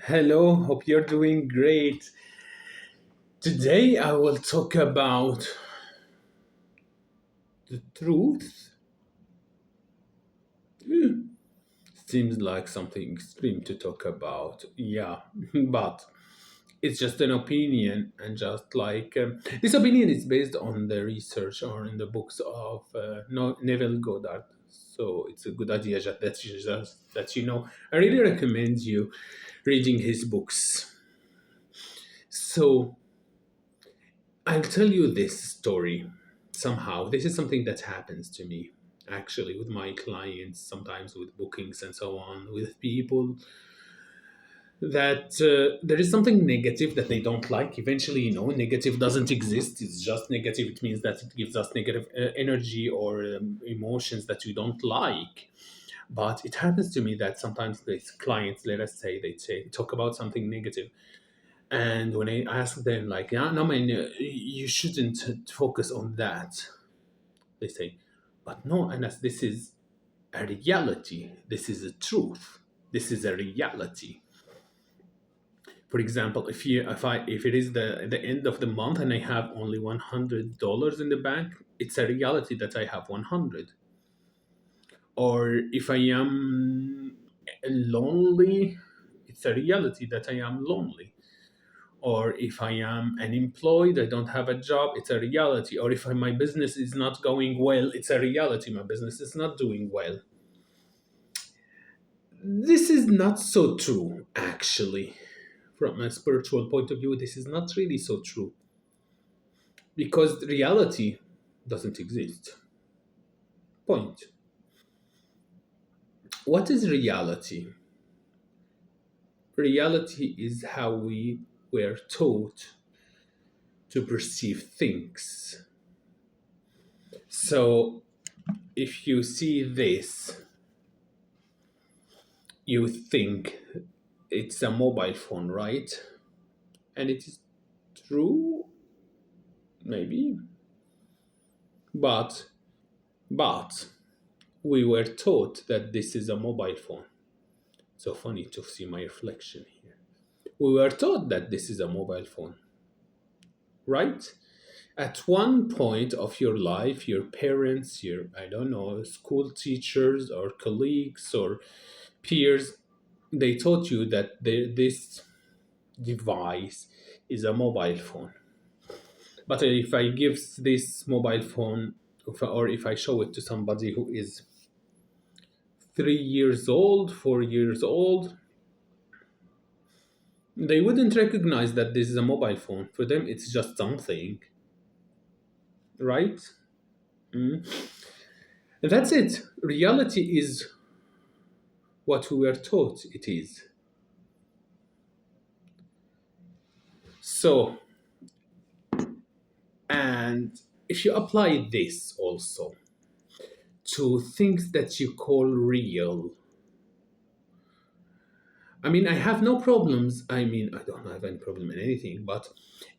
Hello, hope you're doing great. Today I will talk about the truth. Seems like something extreme to talk about. Yeah, but it's just an opinion, and just like this opinion is based on the research or in the books of Neville Goddard. So it's a good idea that. I really recommend you reading his books. So I'll tell you this story. Somehow, this is something that happens to me actually with my clients, sometimes with bookings and so on, with people that there is something negative that they don't like. Eventually, negative doesn't exist. It's just negative. It means that it gives us negative energy or emotions that we don't like. But it happens to me that sometimes these clients, let us say, talk about something negative, and when I ask them, like, yeah, no, man, you shouldn't focus on that, they say, but no, Anas, this is a reality. This is a truth. This is a reality. For example, if it is the end of the month and I have only $100 in the bank, it's a reality that I have 100. Or if I am lonely, it's a reality that I am lonely. Or if I am unemployed, I don't have a job, it's a reality. Or if my business is not going well, it's a reality. My business is not doing well. This is not so true, actually. From a spiritual point of view, this is not really so true because reality doesn't exist. Point. What is reality? Reality is how we were taught to perceive things. So if you see this, you think it's a mobile phone, right? And it is true, maybe, but but we were taught that this is a mobile phone. So funny to see my reflection here. We were taught that this is a mobile phone, right? At one point of your life, your parents, your, I don't know, school teachers or colleagues or peers, they taught you that this device is a mobile phone. But if I give this mobile phone, or if I show it to somebody who is 3 years old, 4 years old, they wouldn't recognize that this is a mobile phone. For them, it's just something, right? Mm. And that's it. Reality is what we were taught it is. So, and if you apply this also to things that you call real, I mean, I have no problems. I mean, I don't have any problem in anything, but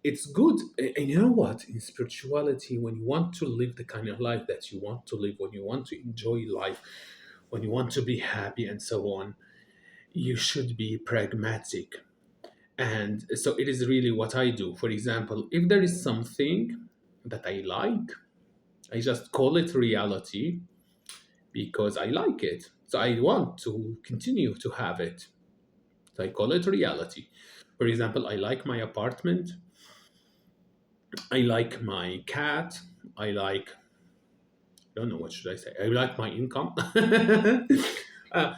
it's good. And you know what? In spirituality, when you want to live the kind of life that you want to live, when you want to enjoy life, when you want to be happy and so on, you should be pragmatic. And so it is really what I do. For example, if there is something that I like, I just call it reality because I like it. So I want to continue to have it. So I call it reality. For example, I like my apartment. I like my cat. I like, I don't know, what should I say? I like my income.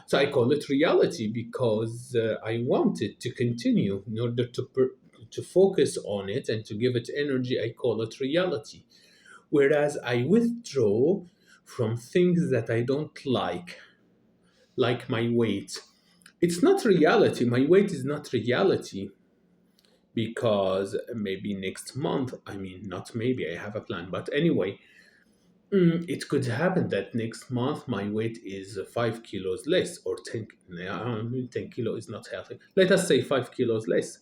So I call it reality because I want it to continue. In order to focus on it and to give it energy, I call it reality. Whereas I withdraw from things that I don't like my weight. It's not reality. My weight is not reality because maybe next month, I mean, not maybe, I have a plan, but anyway, it could happen that next month my weight is 5 kilos less, or 10, 10 kilo is not healthy. Let us say 5 kilos less.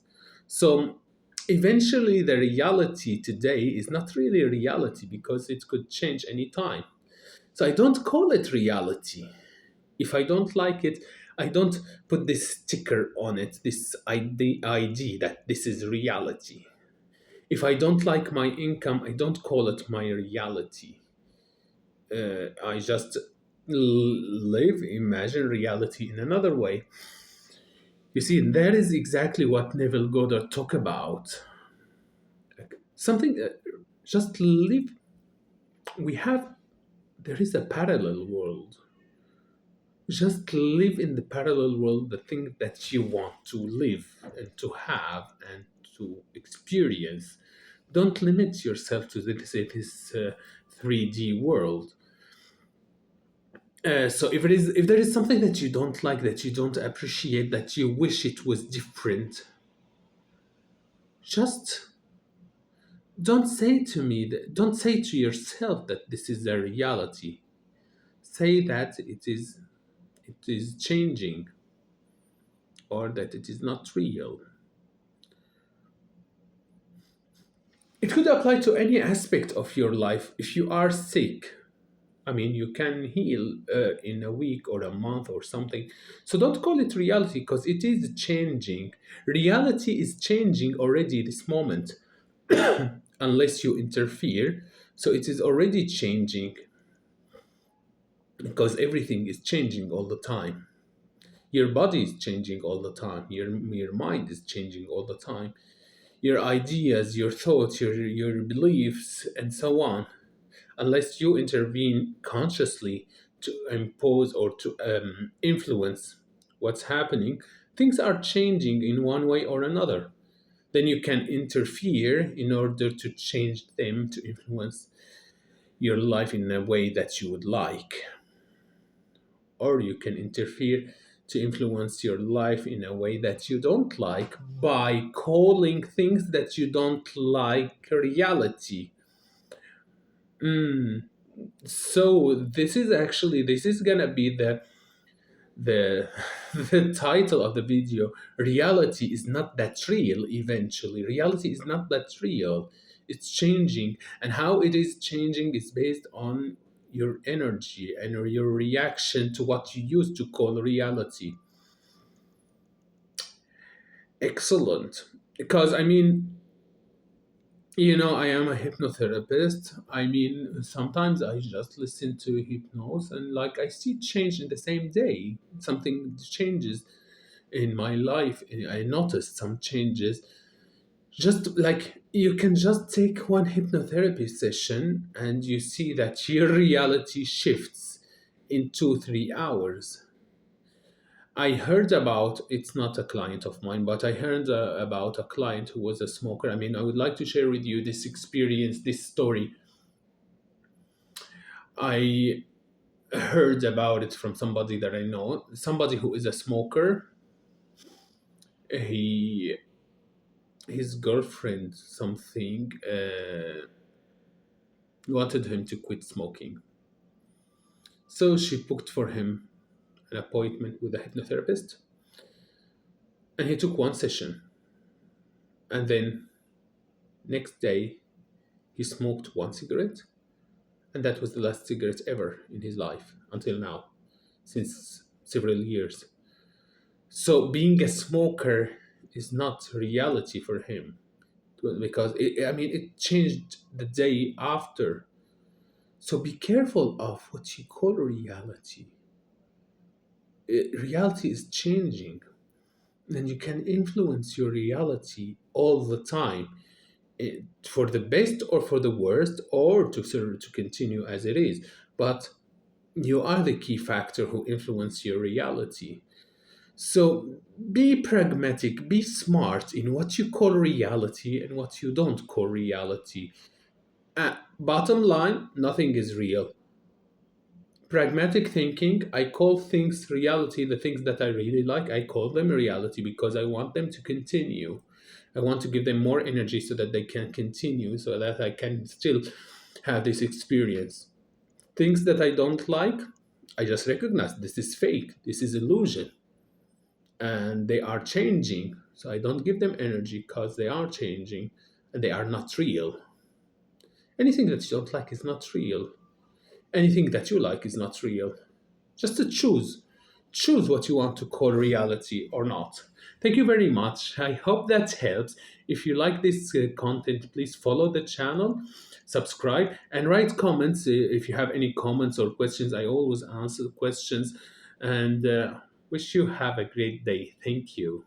So eventually, the reality today is not really a reality because it could change anytime. So I don't call it reality. If I don't like it, I don't put this sticker on it, this ID that this is reality. If I don't like my income, I don't call it my reality. I just live, imagine reality in another way. You see, that is exactly what Neville Goddard talk about. Something, just live. We have, there is a parallel world. Just live in the parallel world, the thing that you want to live and to have and to experience. Don't limit yourself to this 3D world. So if there is something that you don't like, that you don't appreciate, that you wish it was different, just don't say to yourself that this is a reality. Say that it is changing, or that it is not real. It could apply to any aspect of your life. If you are sick, I mean, you can heal in a week or a month or something. So don't call it reality, because it is changing. Reality is changing already this moment, unless you interfere. So it is already changing, because everything is changing all the time. Your body is changing all the time. Your mind is changing all the time. Your ideas, your thoughts, your beliefs, and so on. Unless you intervene consciously to impose or to influence what's happening, things are changing in one way or another. Then you can interfere in order to change them, to influence your life in a way that you would like. Or you can interfere to influence your life in a way that you don't like by calling things that you don't like reality. Mm. So this is gonna be the the title of the video. Reality is not that real. Eventually, reality is not that real. It's changing, and how it is changing is based on your energy and your reaction to what you used to call reality. Excellent. Because I mean, I am a hypnotherapist. I mean, sometimes I just listen to hypnosis and like I see change in the same day. Something changes in my life. I noticed some changes. Just like you can just take one hypnotherapy session and you see that your reality shifts in 2, 3 hours. I heard about, it's not a client of mine, but I heard about a client who was a smoker. I mean, I would like to share with you this experience, this story. I heard about it from somebody that I know, somebody who is a smoker. He, his girlfriend, something, wanted him to quit smoking. So she booked for him an appointment with a hypnotherapist, and he took one session. And then next day, he smoked one cigarette, and that was the last cigarette ever in his life until now, since several years. So being a smoker is not reality for him, because it changed the day after. So be careful of what you call reality. Reality is changing, and you can influence your reality all the time, for the best or for the worst, or to continue as it is. But you are the key factor who influence your reality. So be pragmatic, be smart in what you call reality and what you don't call reality. Bottom line, nothing is real. Pragmatic thinking, I call things reality. The things that I really like, I call them reality because I want them to continue. I want to give them more energy so that they can continue, so that I can still have this experience. Things that I don't like, I just recognize this is fake, this is illusion, and they are changing. So I don't give them energy because they are changing and they are not real. Anything that you don't like is not real. Anything that you like is not real. Just to choose. choose what you want to call reality or not. Thank you very much. I hope that helps. If you like this content, please follow the channel, subscribe, and write comments if you have any comments or questions. I always answer questions, and wish you have a great day. Thank you.